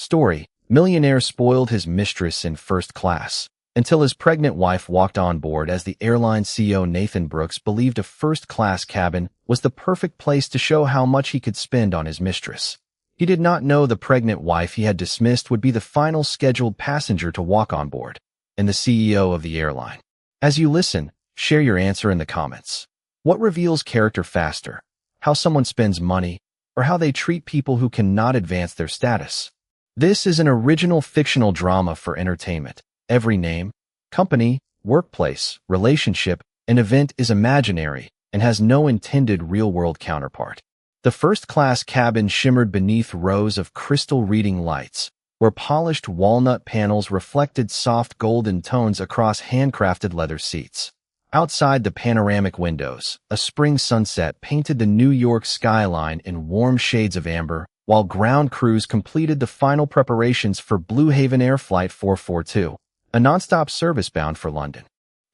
Story: Millionaire spoiled his mistress in first class until his pregnant wife walked on board. As the airline CEO Nathan Brooks believed a first-class cabin was the perfect place to show how much he could spend on his mistress. He did not know the pregnant wife he had dismissed would be the final scheduled passenger to walk on board, and the CEO of the airline. As you listen, share your answer in the comments. What reveals character faster? How someone spends money, or how they treat people who cannot advance their status? This is an original fictional drama for entertainment. Every name, company, workplace, relationship, and event is imaginary and has no intended real-world counterpart. The first-class cabin shimmered beneath rows of crystal reading lights, where polished walnut panels reflected soft golden tones across handcrafted leather seats. Outside the panoramic windows, a spring sunset painted the New York skyline in warm shades of amber, while ground crews completed the final preparations for Blue Haven Air Flight 442, a nonstop service bound for London.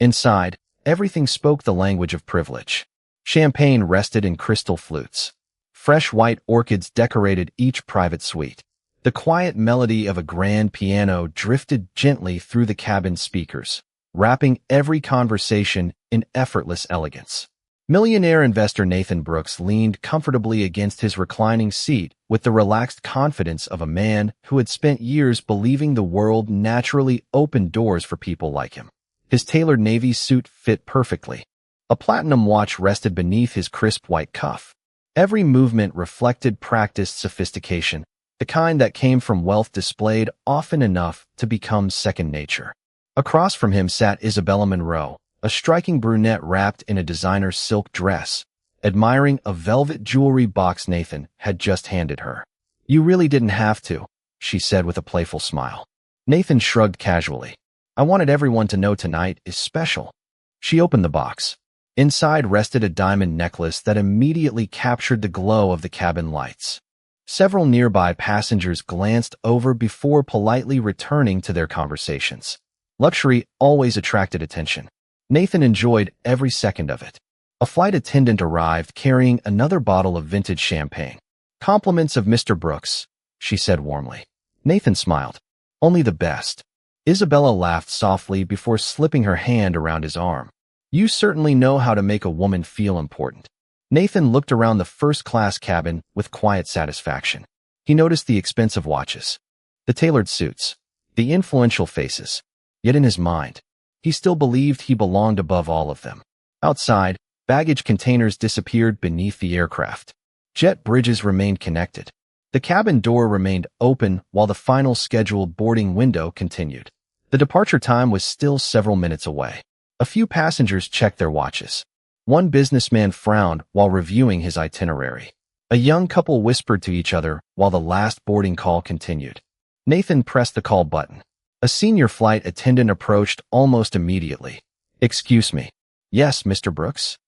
Inside, everything spoke the language of privilege. Champagne rested in crystal flutes. Fresh white orchids decorated each private suite. The quiet melody of a grand piano drifted gently through the cabin speakers, wrapping every conversation in effortless elegance. Millionaire investor Nathan Brooks leaned comfortably against his reclining seat with the relaxed confidence of a man who had spent years believing the world naturally opened doors for people like him. His tailored navy suit fit perfectly. A platinum watch rested beneath his crisp white cuff. Every movement reflected practiced sophistication, the kind that came from wealth displayed often enough to become second nature. Across from him sat Isabella Monroe, a striking brunette wrapped in a designer silk dress, admiring a velvet jewelry box Nathan had just handed her. "You really didn't have to," she said with a playful smile. Nathan shrugged casually. "I wanted everyone to know tonight is special." She opened the box. Inside rested a diamond necklace that immediately captured the glow of the cabin lights. Several nearby passengers glanced over before politely returning to their conversations. Luxury always attracted attention. Nathan enjoyed every second of it. A flight attendant arrived carrying another bottle of vintage champagne. "Compliments of Mr. Brooks," she said warmly. Nathan smiled. "Only the best." Isabella laughed softly before slipping her hand around his arm. "You certainly know how to make a woman feel important." Nathan looked around the first-class cabin with quiet satisfaction. He noticed the expensive watches, the tailored suits, the influential faces. Yet in his mind, he still believed he belonged above all of them. Outside, baggage containers disappeared beneath the aircraft. Jet bridges remained connected. The cabin door remained open while the final scheduled boarding window continued. The departure time was still several minutes away. A few passengers checked their watches. One businessman frowned while reviewing his itinerary. A young couple whispered to each other while the last boarding call continued. Nathan pressed the call button. A senior flight attendant approached almost immediately. "Excuse me." "Yes, Mr. Brooks?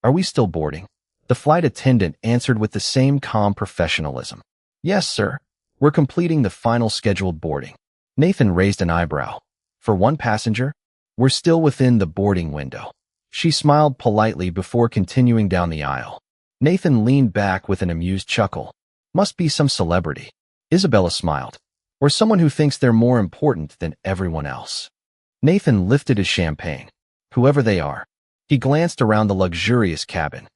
Are we still boarding?" The flight attendant answered with the same calm professionalism. "Yes, sir. We're completing the final scheduled boarding." Nathan raised an eyebrow. "For one passenger? We're still within the boarding window." She smiled politely before continuing down the aisle. Nathan leaned back with an amused chuckle. "Must be some celebrity." Isabella smiled. "Or someone who thinks they're more important than everyone else." Nathan lifted his champagne. "Whoever they are." He glanced around the luxurious cabin.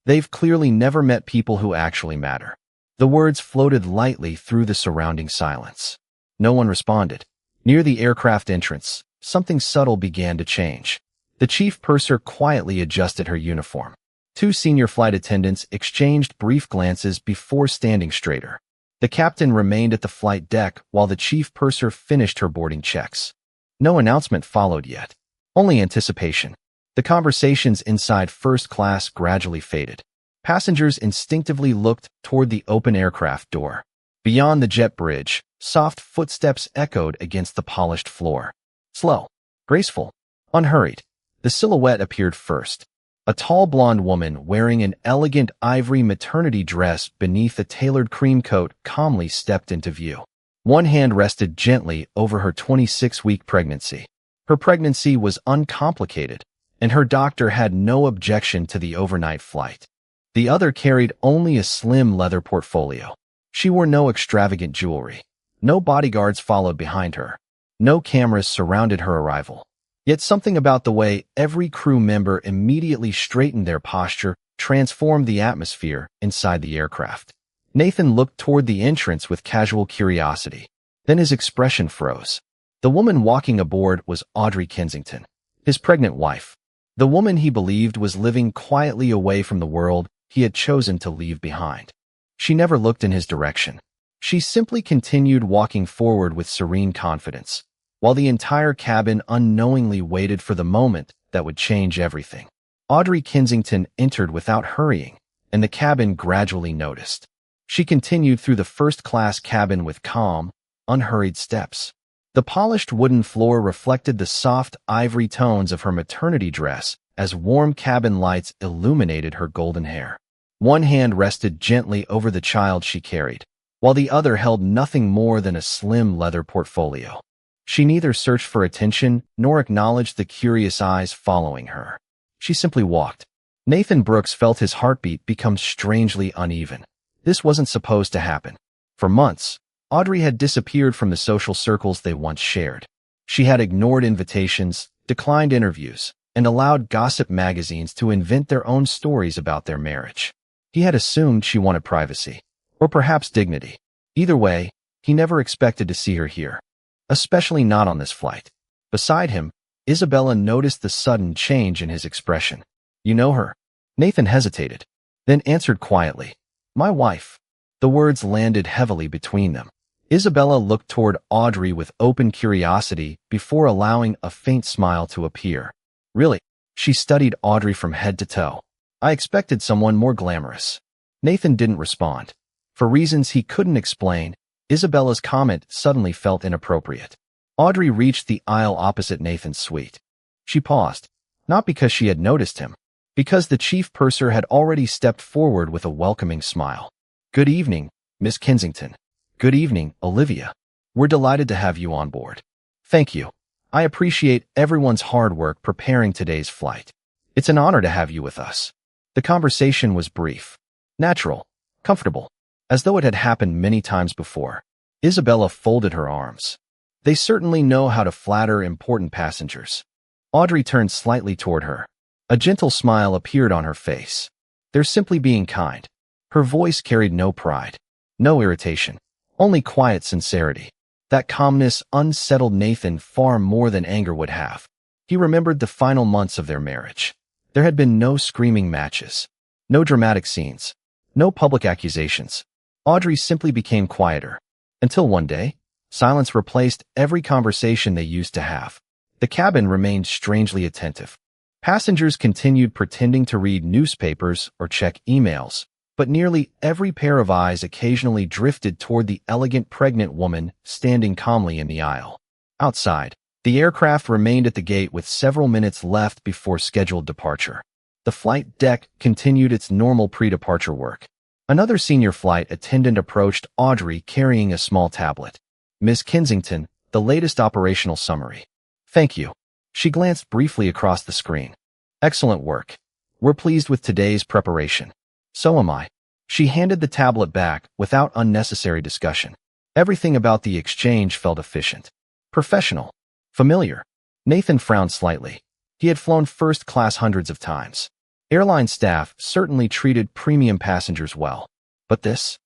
"They've clearly never met people who actually matter." The words floated lightly through the surrounding silence. No one responded. Near the aircraft entrance, something subtle began to change. The chief purser quietly adjusted her uniform. Two senior flight attendants exchanged brief glances before standing straighter. The captain remained at the flight deck while the chief purser finished her boarding checks. No announcement followed yet. Only anticipation. The conversations inside first class gradually faded. Passengers instinctively looked toward the open aircraft door. Beyond the jet bridge, soft footsteps echoed against the polished floor. Slow, graceful, unhurried. The silhouette appeared first. A tall blonde woman wearing an elegant ivory maternity dress beneath a tailored cream coat calmly stepped into view. One hand rested gently over her 26-week pregnancy. Her pregnancy was uncomplicated, and her doctor had no objection to the overnight flight. The other carried only a slim leather portfolio. She wore no extravagant jewelry. No bodyguards followed behind her. No cameras surrounded her arrival. Yet something about the way every crew member immediately straightened their posture transformed the atmosphere inside the aircraft. Nathan looked toward the entrance with casual curiosity. Then his expression froze. The woman walking aboard was Audrey Kensington, his pregnant wife. The woman he believed was living quietly away from the world he had chosen to leave behind. She never looked in his direction. She simply continued walking forward with serene confidence, while the entire cabin unknowingly waited for the moment that would change everything. Audrey Kensington entered without hurrying, and the cabin gradually noticed. She continued through the first-class cabin with calm, unhurried steps. The polished wooden floor reflected the soft ivory tones of her maternity dress as warm cabin lights illuminated her golden hair. One hand rested gently over the child she carried, while the other held nothing more than a slim leather portfolio. She neither searched for attention nor acknowledged the curious eyes following her. She simply walked. Nathan Brooks felt his heartbeat become strangely uneven. This wasn't supposed to happen. For months, Audrey had disappeared from the social circles they once shared. She had ignored invitations, declined interviews, and allowed gossip magazines to invent their own stories about their marriage. He had assumed she wanted privacy, or perhaps dignity. Either way, he never expected to see her here, especially not on this flight. Beside him, Isabella noticed the sudden change in his expression. "You know her?" Nathan hesitated, then answered quietly, "My wife." The words landed heavily between them. Isabella looked toward Audrey with open curiosity before allowing a faint smile to appear. "Really?" She studied Audrey from head to toe. "I expected someone more glamorous." Nathan didn't respond. For reasons he couldn't explain, Isabella's comment suddenly felt inappropriate. Audrey reached the aisle opposite Nathan's suite. She paused, not because she had noticed him, because the chief purser had already stepped forward with a welcoming smile. "Good evening, Miss Kensington. Good evening, Olivia. We're delighted to have you on board." "Thank you. I appreciate everyone's hard work preparing today's flight. It's an honor to have you with us." The conversation was brief, natural, comfortable, as though it had happened many times before. Isabella folded her arms. "They certainly know how to flatter important passengers." Audrey turned slightly toward her. A gentle smile appeared on her face. "They're simply being kind." Her voice carried no pride, no irritation, only quiet sincerity. That calmness unsettled Nathan far more than anger would have. He remembered the final months of their marriage. There had been no screaming matches, no dramatic scenes, no public accusations. Audrey simply became quieter, until one day, silence replaced every conversation they used to have. The cabin remained strangely attentive. Passengers continued pretending to read newspapers or check emails, but nearly every pair of eyes occasionally drifted toward the elegant pregnant woman standing calmly in the aisle. Outside, the aircraft remained at the gate with several minutes left before scheduled departure. The flight deck continued its normal pre-departure work. Another senior flight attendant approached Audrey carrying a small tablet. "Miss Kensington, the latest operational summary." "Thank you." She glanced briefly across the screen. "Excellent work. We're pleased with today's preparation." "So am I." She handed the tablet back without unnecessary discussion. Everything about the exchange felt efficient, professional, familiar. Nathan frowned slightly. He had flown first class hundreds of times. Airline staff certainly treated premium passengers well. But this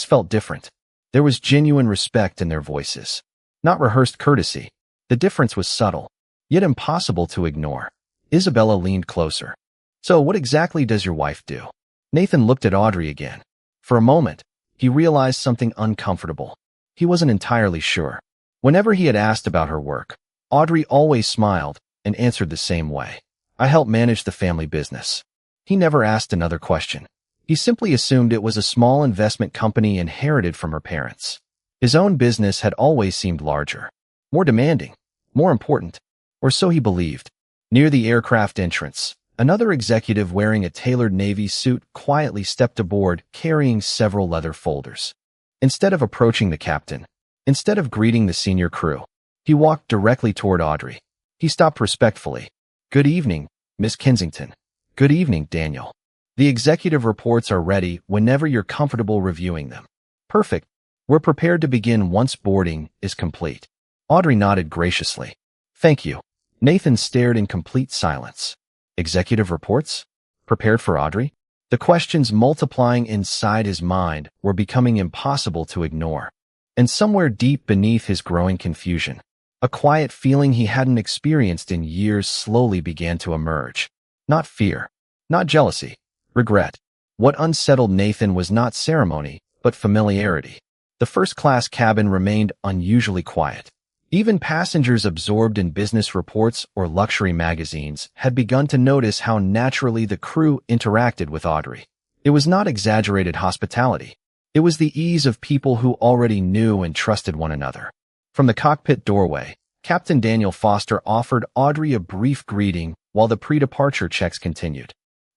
felt different. There was genuine respect in their voices, not rehearsed courtesy. The difference was subtle, yet impossible to ignore. Isabella leaned closer. "So what exactly does your wife do?" Nathan looked at Audrey again. For a moment, he realized something uncomfortable. He wasn't entirely sure. Whenever he had asked about her work, Audrey always smiled and answered the same way. "I help manage the family business." He never asked another question. He simply assumed it was a small investment company inherited from her parents. His own business had always seemed larger, more demanding, more important, or so he believed. Near the aircraft entrance, another executive wearing a tailored navy suit quietly stepped aboard carrying several leather folders. Instead of approaching the captain, instead of greeting the senior crew, he walked directly toward Audrey. He stopped respectfully. "Good evening, Miss Kensington." "Good evening, Daniel. The executive reports are ready whenever you're comfortable reviewing them." "Perfect." We're prepared to begin once boarding is complete. Audrey nodded graciously. Thank you. Nathan stared in complete silence. Executive reports? Prepared for Audrey? The questions multiplying inside his mind were becoming impossible to ignore. And somewhere deep beneath his growing confusion, a quiet feeling he hadn't experienced in years slowly began to emerge. Not fear, not jealousy, regret. What unsettled Nathan was not ceremony, but familiarity. The first-class cabin remained unusually quiet. Even passengers absorbed in business reports or luxury magazines had begun to notice how naturally the crew interacted with Audrey. It was not exaggerated hospitality. It was the ease of people who already knew and trusted one another. From the cockpit doorway, Captain Daniel Foster offered Audrey a brief greeting while the pre-departure checks continued.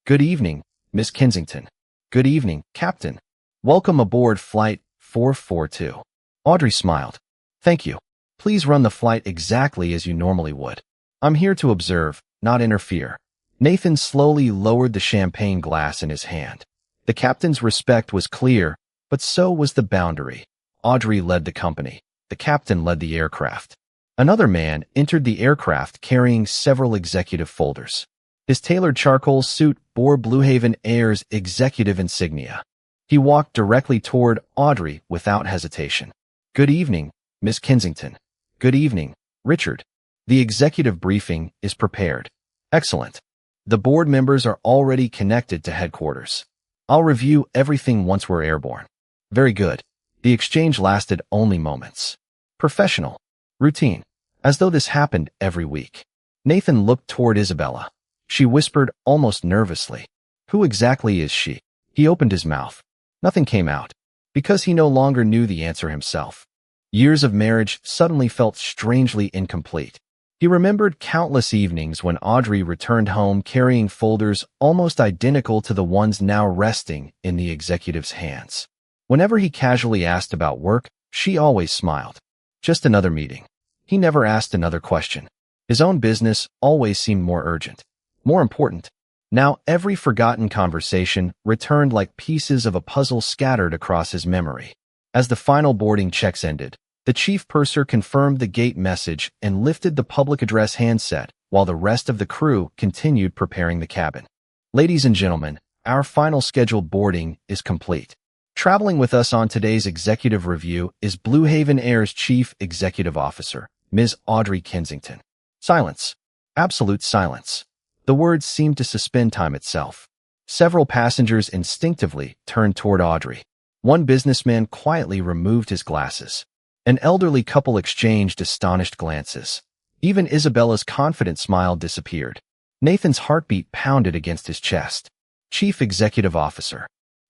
Good evening, Miss Kensington. Good evening, Captain. Welcome aboard Flight 442. Audrey smiled. Thank you. Please run the flight exactly as you normally would. I'm here to observe, not interfere. Nathan slowly lowered the champagne glass in his hand. The captain's respect was clear, but so was the boundary. Audrey led the company. The captain led the aircraft. Another man entered the aircraft carrying several executive folders. His tailored charcoal suit bore Blue Haven Air's executive insignia. He walked directly toward Audrey without hesitation. Good evening, Miss Kensington. Good evening, Richard. The executive briefing is prepared. Excellent. The board members are already connected to headquarters. I'll review everything once we're airborne. Very good. The exchange lasted only moments. Professional. Routine. As though this happened every week. Nathan looked toward Isabella. She whispered almost nervously. Who exactly is she? He opened his mouth. Nothing came out. Because he no longer knew the answer himself. Years of marriage suddenly felt strangely incomplete. He remembered countless evenings when Audrey returned home carrying folders almost identical to the ones now resting in the executive's hands. Whenever he casually asked about work, she always smiled. Just another meeting. He never asked another question. His own business always seemed more urgent, more important. Now every forgotten conversation returned like pieces of a puzzle scattered across his memory. As the final boarding checks ended, the chief purser confirmed the gate message and lifted the public address handset while the rest of the crew continued preparing the cabin. Ladies and gentlemen, our final scheduled boarding is complete. Traveling with us on today's executive review is Blue Haven Air's Chief Executive Officer, Ms. Audrey Kensington. Silence. Absolute silence. The words seemed to suspend time itself. Several passengers instinctively turned toward Audrey. One businessman quietly removed his glasses. An elderly couple exchanged astonished glances. Even Isabella's confident smile disappeared. Nathan's heartbeat pounded against his chest. Chief Executive Officer.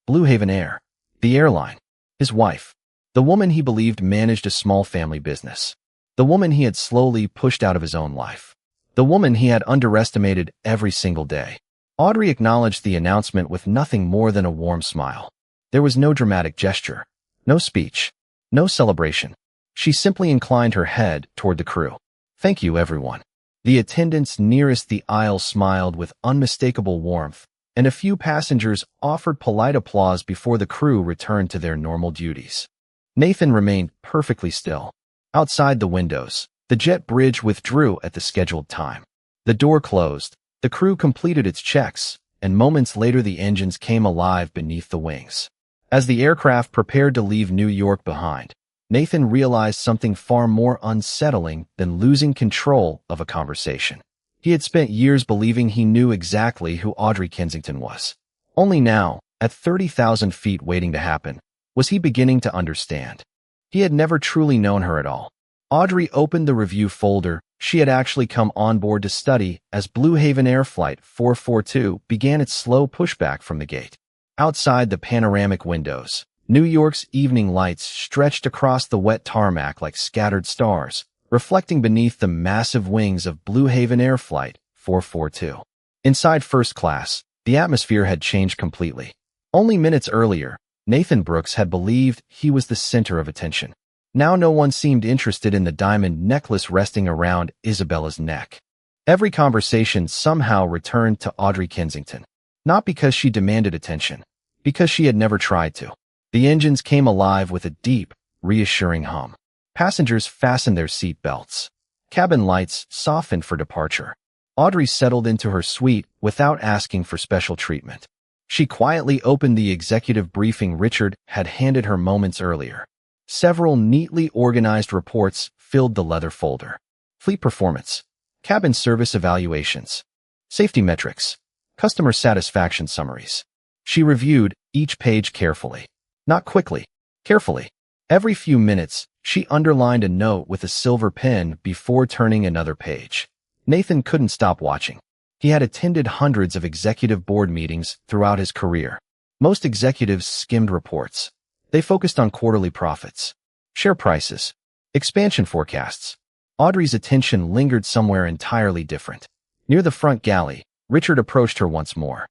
Blue Haven Air. The airline. His wife. The woman he believed managed a small family business. The woman he had slowly pushed out of his own life. The woman he had underestimated every single day. Audrey acknowledged the announcement with nothing more than a warm smile. There was no dramatic gesture, no speech, no celebration. She simply inclined her head toward the crew. Thank you, everyone. The attendants nearest the aisle smiled with unmistakable warmth, and a few passengers offered polite applause before the crew returned to their normal duties. Nathan remained perfectly still. Outside the windows, the jet bridge withdrew at the scheduled time. The door closed, the crew completed its checks, and moments later the engines came alive beneath the wings. As the aircraft prepared to leave New York behind, Nathan realized something far more unsettling than losing control of a conversation. He had spent years believing he knew exactly who Audrey Kensington was. Only now, at 30,000 feet waiting to happen, was he beginning to understand. He had never truly known her at all. Audrey opened the review folder she had actually come on board to study as Blue Haven Air Flight 442 began its slow pushback from the gate. Outside the panoramic windows, New York's evening lights stretched across the wet tarmac like scattered stars, reflecting beneath the massive wings of Blue Haven Air Flight 442. Inside first class, the atmosphere had changed completely. Only minutes earlier, Nathan Brooks had believed he was the center of attention. Now no one seemed interested in the diamond necklace resting around Isabella's neck. Every conversation somehow returned to Audrey Kensington. Not because she demanded attention, because she had never tried to. The engines came alive with a deep, reassuring hum. Passengers fastened their seat belts. Cabin lights softened for departure. Audrey settled into her suite without asking for special treatment. She quietly opened the executive briefing Richard had handed her moments earlier. Several neatly organized reports filled the leather folder. Fleet performance, cabin service evaluations, safety metrics, customer satisfaction summaries. She reviewed each page carefully. Not quickly, carefully. Every few minutes, she underlined a note with a silver pen before turning another page. Nathan couldn't stop watching. He had attended hundreds of executive board meetings throughout his career. Most executives skimmed reports. They focused on quarterly profits, share prices, expansion forecasts. Audrey's attention lingered somewhere entirely different. Near the front galley, Richard approached her once more.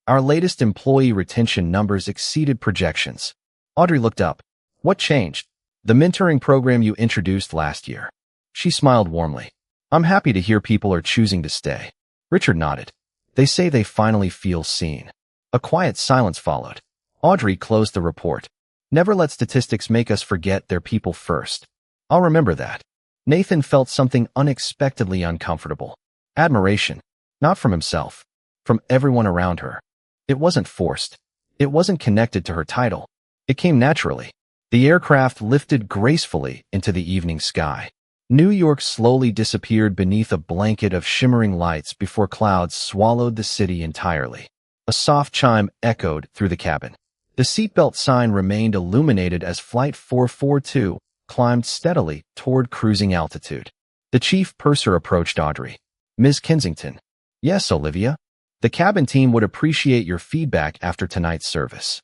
Our latest employee retention numbers exceeded projections. Audrey looked up. What changed? The mentoring program you introduced last year. She smiled warmly. I'm happy to hear people are choosing to stay. Richard nodded. They say they finally feel seen. A quiet silence followed. Audrey closed the report. Never let statistics make us forget their people first. I'll remember that. Nathan felt something unexpectedly uncomfortable. Admiration. Not from himself. From everyone around her. It wasn't forced. It wasn't connected to her title. It came naturally. The aircraft lifted gracefully into the evening sky. New York slowly disappeared beneath a blanket of shimmering lights before clouds swallowed the city entirely. A soft chime echoed through the cabin. The seatbelt sign remained illuminated as Flight 442 climbed steadily toward cruising altitude. The chief purser approached Audrey. Ms. Kensington. Yes, Olivia. The cabin team would appreciate your feedback after tonight's service.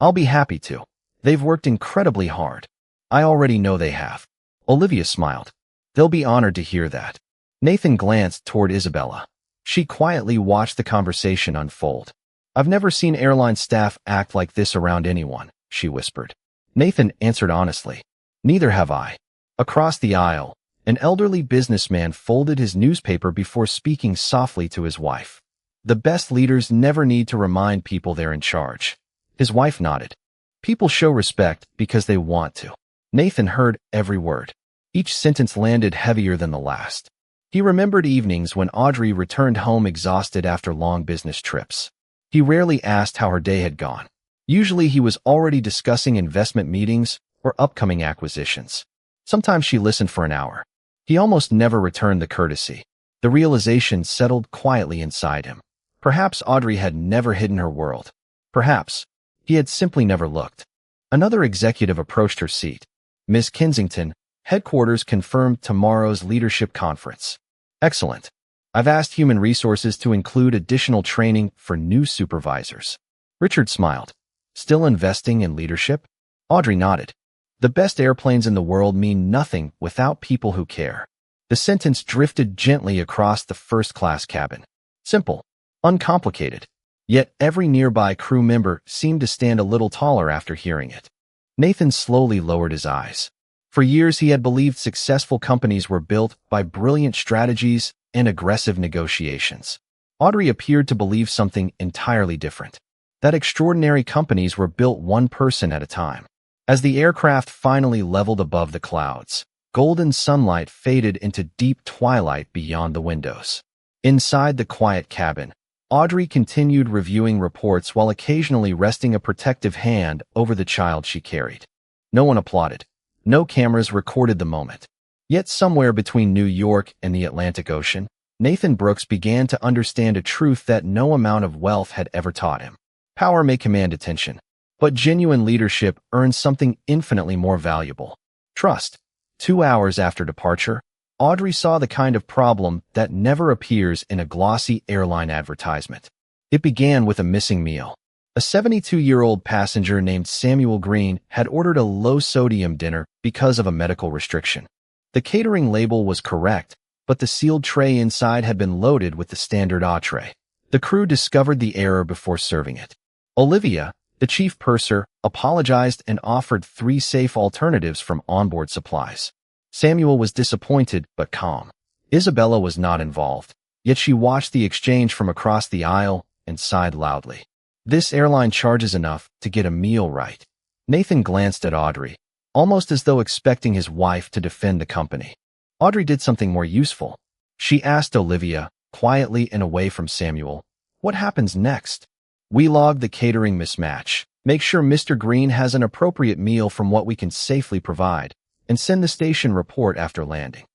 I'll be happy to. They've worked incredibly hard. I already know they have. Olivia smiled. They'll be honored to hear that. Nathan glanced toward Isabella. She quietly watched the conversation unfold. I've never seen airline staff act like this around anyone, she whispered. Nathan answered honestly. Neither have I. Across the aisle, an elderly businessman folded his newspaper before speaking softly to his wife. The best leaders never need to remind people they're in charge. His wife nodded. People show respect because they want to. Nathan heard every word. Each sentence landed heavier than the last. He remembered evenings when Audrey returned home exhausted after long business trips. He rarely asked how her day had gone. Usually he was already discussing investment meetings or upcoming acquisitions. Sometimes she listened for an hour. He almost never returned the courtesy. The realization settled quietly inside him. Perhaps Audrey had never hidden her world. Perhaps he had simply never looked. Another executive approached her seat. Ms. Kensington, headquarters confirmed tomorrow's leadership conference. Excellent. I've asked human resources to include additional training for new supervisors. Richard smiled. Still investing in leadership? Audrey nodded. The best airplanes in the world mean nothing without people who care. The sentence drifted gently across the first-class cabin. Simple. Uncomplicated. Yet every nearby crew member seemed to stand a little taller after hearing it. Nathan slowly lowered his eyes. For years he had believed successful companies were built by brilliant strategies and aggressive negotiations. Audrey appeared to believe something entirely different. That extraordinary companies were built one person at a time. As the aircraft finally leveled above the clouds, golden sunlight faded into deep twilight beyond the windows. Inside the quiet cabin, Audrey continued reviewing reports while occasionally resting a protective hand over the child she carried. No one applauded. No cameras recorded the moment. Yet somewhere between New York and the Atlantic Ocean, Nathan Brooks began to understand a truth that no amount of wealth had ever taught him. Power may command attention, but genuine leadership earns something infinitely more valuable. Trust. 2 hours after departure, Audrey saw the kind of problem that never appears in a glossy airline advertisement. It began with a missing meal. A 72-year-old passenger named Samuel Green had ordered a low-sodium dinner because of a medical restriction. The catering label was correct, but the sealed tray inside had been loaded with the standard entree. The crew discovered the error before serving it. Olivia, the chief purser, apologized and offered 3 safe alternatives from onboard supplies. Samuel was disappointed but calm. Isabella was not involved, yet she watched the exchange from across the aisle and sighed loudly. This airline charges enough to get a meal right. Nathan glanced at Audrey. almost as though expecting his wife to defend the company. Audrey did something more useful. She asked Olivia, quietly and away from Samuel, "What happens next?" "We log the catering mismatch, make sure Mr. Green has an appropriate meal from what we can safely provide, and send the station report after landing."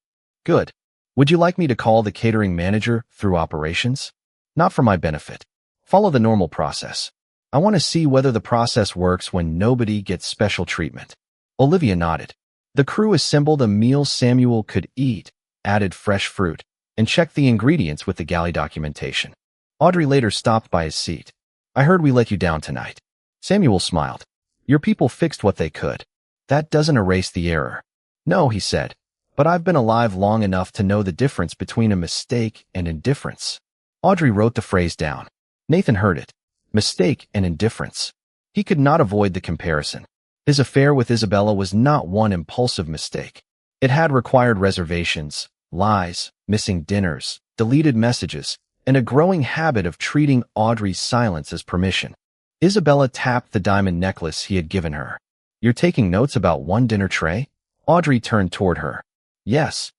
"Good. Would you like me to call the catering manager through operations?" "Not for my benefit. Follow the normal process. I want to see whether the process works when nobody gets special treatment." Olivia nodded. The crew assembled a meal Samuel could eat, added fresh fruit, and checked the ingredients with the galley documentation. Audrey later stopped by his seat. "I heard we let you down tonight." Samuel smiled. "Your people fixed what they could. That doesn't erase the error." "No," he said, "but I've been alive long enough to know the difference between a mistake and indifference." Audrey wrote the phrase down. Nathan heard it. Mistake and indifference. He could not avoid the comparison. His affair with Isabella was not one impulsive mistake. It had required reservations, lies, missing dinners, deleted messages, and a growing habit of treating Audrey's silence as permission. Isabella tapped the diamond necklace he had given her. "You're taking notes about one dinner tray?" Audrey turned toward her. "Yes."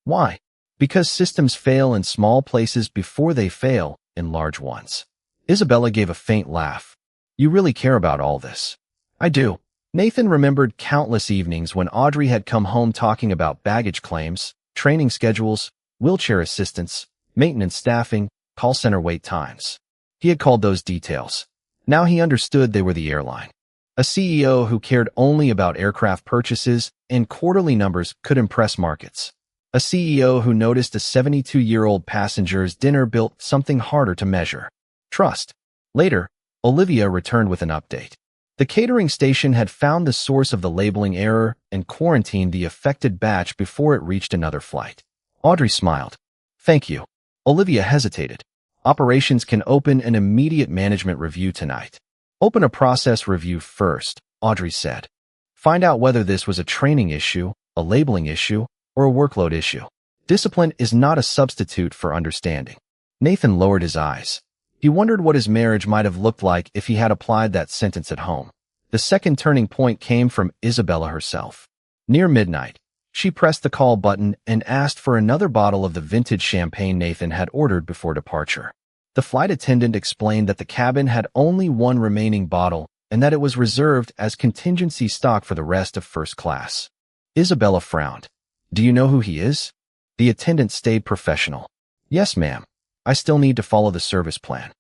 "Why?" "Because systems fail in small places before they fail in large ones." Isabella gave a faint laugh. "You really care about all this." "I do." Nathan remembered countless evenings when Audrey had come home talking about baggage claims, training schedules, wheelchair assistance, maintenance staffing, call center wait times. He had called those details. Now he understood they were the airline. A CEO who cared only about aircraft purchases and quarterly numbers could impress markets. A CEO who noticed a 72-year-old passenger's dinner built something harder to measure: trust. Later, Olivia returned with an update. The catering station had found the source of the labeling error and quarantined the affected batch before it reached another flight. Audrey smiled. "Thank you." Olivia hesitated. "Operations can open an immediate management review tonight." "Open a process review first," Audrey said. "Find out whether this was a training issue, a labeling issue, or a workload issue. Discipline is not a substitute for understanding." Nathan lowered his eyes. He wondered what his marriage might have looked like if he had applied that sentence at home. The second turning point came from Isabella herself. Near midnight, she pressed the call button and asked for another bottle of the vintage champagne Nathan had ordered before departure. The flight attendant explained that the cabin had only one remaining bottle and that it was reserved as contingency stock for the rest of first class. Isabella frowned. "Do you know who he is?" The attendant stayed professional. "Yes, ma'am. I still need to follow the service plan."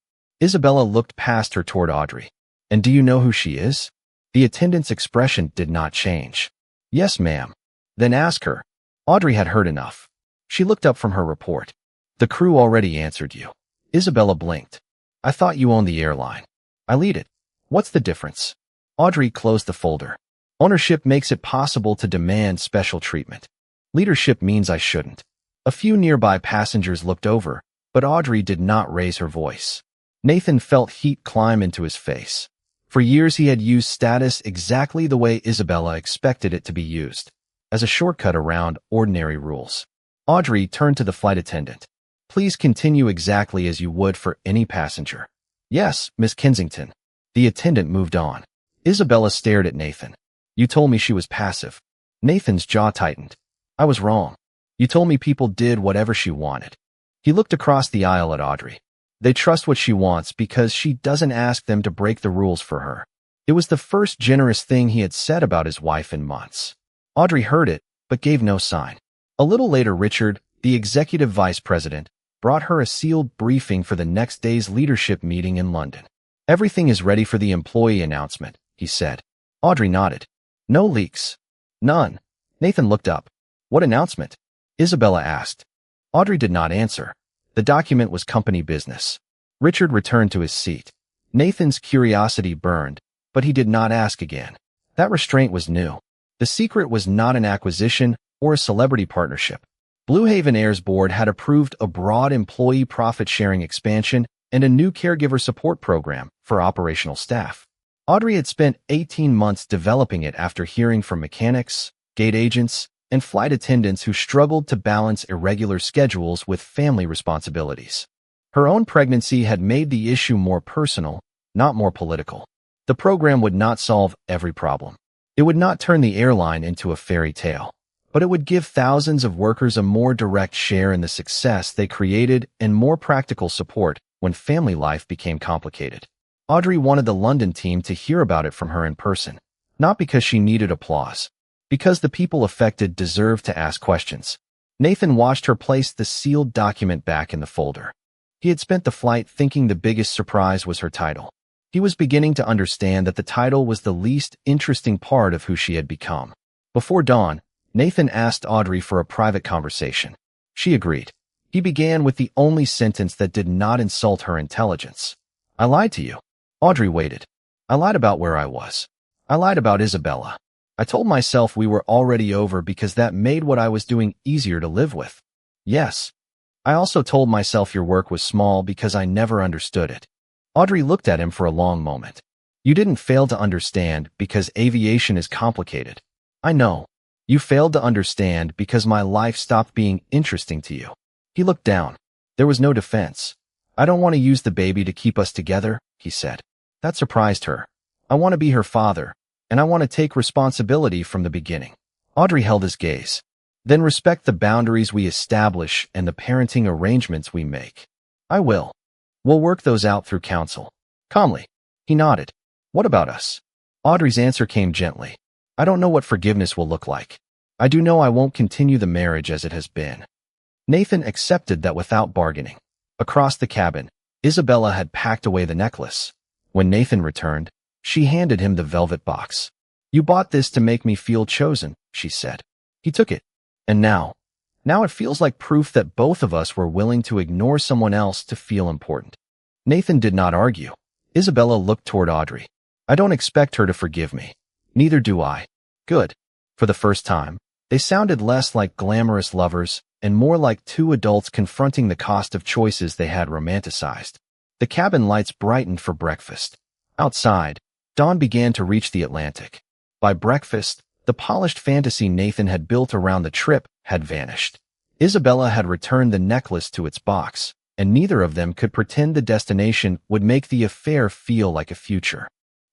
Isabella looked past her toward Audrey. "And do you know who she is?" The attendant's expression did not change. "Yes, ma'am." "Then ask her." Audrey had heard enough. She looked up from her report. "The crew already answered you." Isabella blinked. "I thought you owned the airline." "I lead it." "What's the difference?" Audrey closed the folder. "Ownership makes it possible to demand special treatment. Leadership means I shouldn't." A few nearby passengers looked over, but Audrey did not raise her voice. Nathan felt heat climb into his face. For years he had used status exactly the way Isabella expected it to be used, as a shortcut around ordinary rules. Audrey turned to the flight attendant. "Please continue exactly as you would for any passenger." "Yes, Miss Kensington." The attendant moved on. Isabella stared at Nathan. "You told me she was passive." Nathan's jaw tightened. "I was wrong. You told me people did whatever she wanted." He looked across the aisle at Audrey. "They trust what she wants because she doesn't ask them to break the rules for her." It was the first generous thing he had said about his wife in months. Audrey heard it, but gave no sign. A little later, Richard, the executive vice president, brought her a sealed briefing for the next day's leadership meeting in London. "Everything is ready for the employee announcement," he said. Audrey nodded. "No leaks." "None." Nathan looked up. "What announcement?" Isabella asked. Audrey did not answer. The document was company business. Richard returned to his seat. Nathan's curiosity burned, but he did not ask again. That restraint was new. The secret was not an acquisition or a celebrity partnership. Blue Haven Air's board had approved a broad employee profit-sharing expansion and a new caregiver support program for operational staff. Audrey had spent 18 months developing it after hearing from mechanics, gate agents, and flight attendants who struggled to balance irregular schedules with family responsibilities. Her own pregnancy had made the issue more personal, not more political. The program would not solve every problem. It would not turn the airline into a fairy tale, but it would give thousands of workers a more direct share in the success they created and more practical support when family life became complicated. Audrey wanted the London team to hear about it from her in person, not because she needed applause, because the people affected deserved to ask questions. Nathan watched her place the sealed document back in the folder. He had spent the flight thinking the biggest surprise was her title. He was beginning to understand that the title was the least interesting part of who she had become. Before dawn, Nathan asked Audrey for a private conversation. She agreed. He began with the only sentence that did not insult her intelligence. "I lied to you." Audrey waited. "I lied about where I was. I lied about Isabella. I told myself we were already over because that made what I was doing easier to live with. Yes. I also told myself your work was small because I never understood it." Audrey looked at him for a long moment. "You didn't fail to understand because aviation is complicated. I know. You failed to understand because my life stopped being interesting to you." He looked down. There was no defense. "I don't want to use the baby to keep us together," he said. That surprised her. "I want to be her father, and I want to take responsibility from the beginning." Audrey held his gaze. "Then respect the boundaries we establish and the parenting arrangements we make." "I will. We'll work those out through counsel." Calmly. He nodded. "What about us?" Audrey's answer came gently. "I don't know what forgiveness will look like. I do know I won't continue the marriage as it has been." Nathan accepted that without bargaining. Across the cabin, Isabella had packed away the necklace. When Nathan returned, she handed him the velvet box. "You bought this to make me feel chosen," she said. He took it. "And now it feels like proof that both of us were willing to ignore someone else to feel important." Nathan did not argue. Isabella looked toward Audrey. "I don't expect her to forgive me. Neither do I." Good. For the first time, they sounded less like glamorous lovers and more like two adults confronting the cost of choices they had romanticized. The cabin lights brightened for breakfast. Outside, dawn began to reach the Atlantic. By breakfast, the polished fantasy Nathan had built around the trip had vanished. Isabella had returned the necklace to its box, and neither of them could pretend the destination would make the affair feel like a future.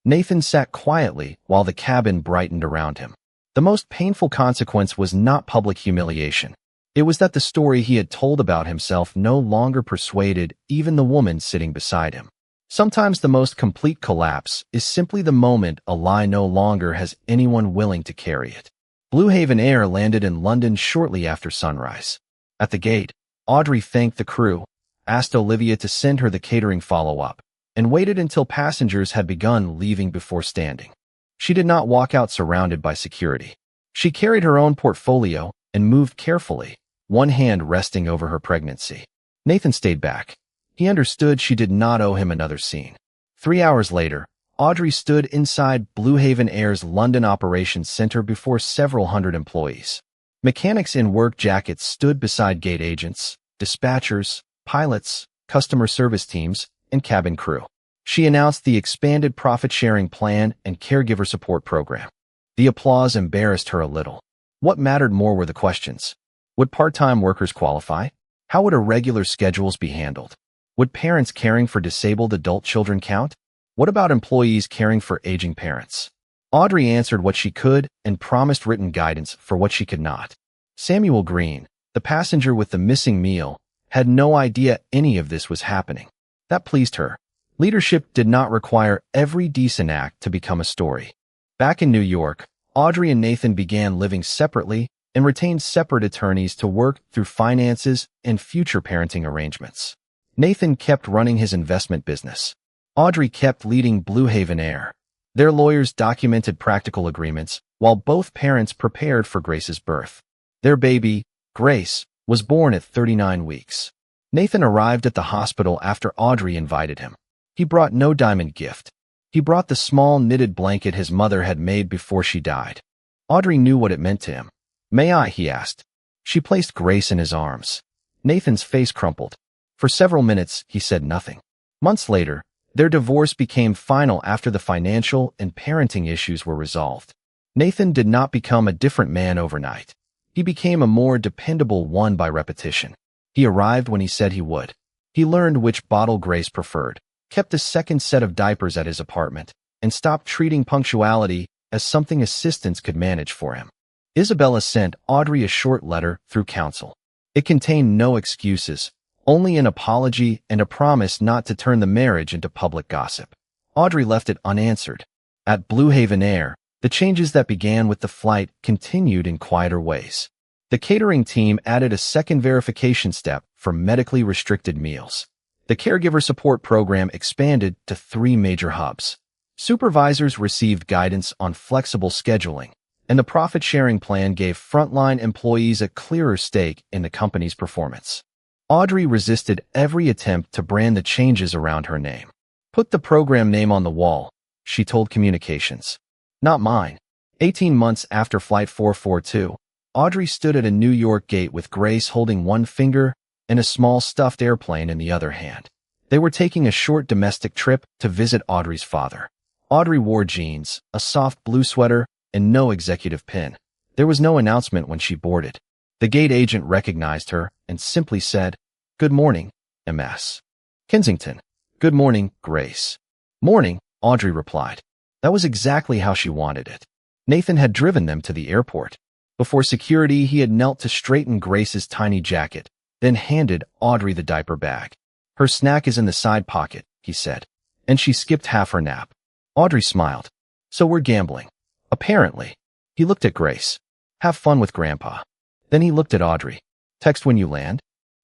Nathan sat quietly while the cabin brightened around him. The most painful consequence was not public humiliation. It was that the story he had told about himself no longer persuaded even the woman sitting beside him. Sometimes the most complete collapse is simply the moment a lie no longer has anyone willing to carry it. Blue Haven Air landed in London shortly after sunrise. At the gate, Audrey thanked the crew, asked Olivia to send her the catering follow-up, and waited until passengers had begun leaving before standing. She did not walk out surrounded by security. She carried her own portfolio and moved carefully, one hand resting over her pregnancy. Nathan stayed back. He understood she did not owe him another scene. 3 hours later, Audrey stood inside Blue Haven Air's London Operations Center before several hundred employees. Mechanics in work jackets stood beside gate agents, dispatchers, pilots, customer service teams, and cabin crew. She announced the expanded profit-sharing plan and caregiver support program. The applause embarrassed her a little. What mattered more were the questions. Would part-time workers qualify? How would irregular schedules be handled? Would parents caring for disabled adult children count? What about employees caring for aging parents? Audrey answered what she could and promised written guidance for what she could not. Samuel Green, the passenger with the missing meal, had no idea any of this was happening. That pleased her. Leadership did not require every decent act to become a story. Back in New York, Audrey and Nathan began living separately and retained separate attorneys to work through finances and future parenting arrangements. Nathan kept running his investment business. Audrey kept leading Blue Haven Air. Their lawyers documented practical agreements while both parents prepared for Grace's birth. Their baby, Grace, was born at 39 weeks. Nathan arrived at the hospital after Audrey invited him. He brought no diamond gift. He brought the small knitted blanket his mother had made before she died. Audrey knew what it meant to him. "May I?" he asked. She placed Grace in his arms. Nathan's face crumpled. For several minutes, he said nothing. Months later, their divorce became final after the financial and parenting issues were resolved. Nathan did not become a different man overnight. He became a more dependable one by repetition. He arrived when he said he would. He learned which bottle Grace preferred, kept a second set of diapers at his apartment, and stopped treating punctuality as something assistants could manage for him. Isabella sent Audrey a short letter through counsel. It contained no excuses, only an apology and a promise not to turn the marriage into public gossip. Audrey left it unanswered. At Millionaire, the changes that began with the flight continued in quieter ways. The catering team added a second verification step for medically restricted meals. The caregiver support program expanded to 3 major hubs. Supervisors received guidance on flexible scheduling, and the profit-sharing plan gave frontline employees a clearer stake in the company's performance. Audrey resisted every attempt to brand the changes around her name. "Put the program name on the wall," she told communications. "Not mine." 18 months after Flight 442, Audrey stood at a New York gate with Grace holding one finger and a small stuffed airplane in the other hand. They were taking a short domestic trip to visit Audrey's father. Audrey wore jeans, a soft blue sweater, and no executive pin. There was no announcement when she boarded. The gate agent recognized her and simply said, "Good morning, Ms. Kensington." "Good morning, Grace." "Morning," Audrey replied. That was exactly how she wanted it. Nathan had driven them to the airport. Before security, he had knelt to straighten Grace's tiny jacket, then handed Audrey the diaper bag. "Her snack is in the side pocket," he said, and she skipped half her nap. Audrey smiled. "So we're gambling." "Apparently." He looked at Grace. "Have fun with Grandpa." Then he looked at Audrey. "Text when you land?"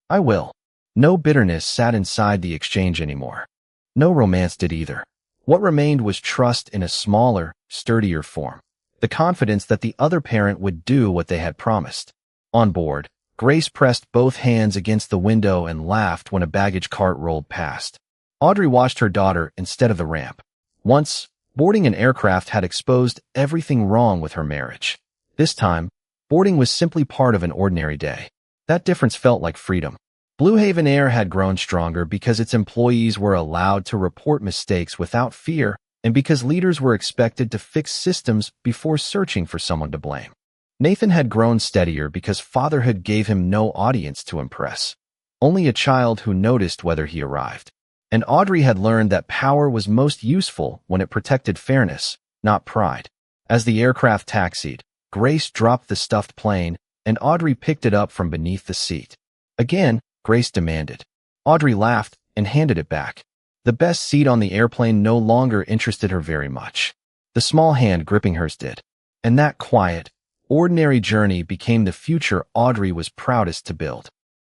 "I will." No bitterness sat inside the exchange anymore. No romance did either. What remained was trust in a smaller, sturdier form. The confidence that the other parent would do what they had promised. On board, Grace pressed both hands against the window and laughed when a baggage cart rolled past. Audrey watched her daughter instead of the ramp. Once, boarding an aircraft had exposed everything wrong with her marriage. This time, boarding was simply part of an ordinary day. That difference felt like freedom. Millionaire had grown stronger because its employees were allowed to report mistakes without fear, and because leaders were expected to fix systems before searching for someone to blame. Nathan had grown steadier because fatherhood gave him no audience to impress, only a child who noticed whether he arrived. And Audrey had learned that power was most useful when it protected fairness, not pride. As the aircraft taxied, Grace dropped the stuffed plane, and Audrey picked it up from beneath the seat. Again, Grace demanded. Audrey laughed and handed it back. The best seat on the airplane no longer interested her very much. The small hand gripping hers did. And that quiet, ordinary journey became the future Audrey was proudest to build.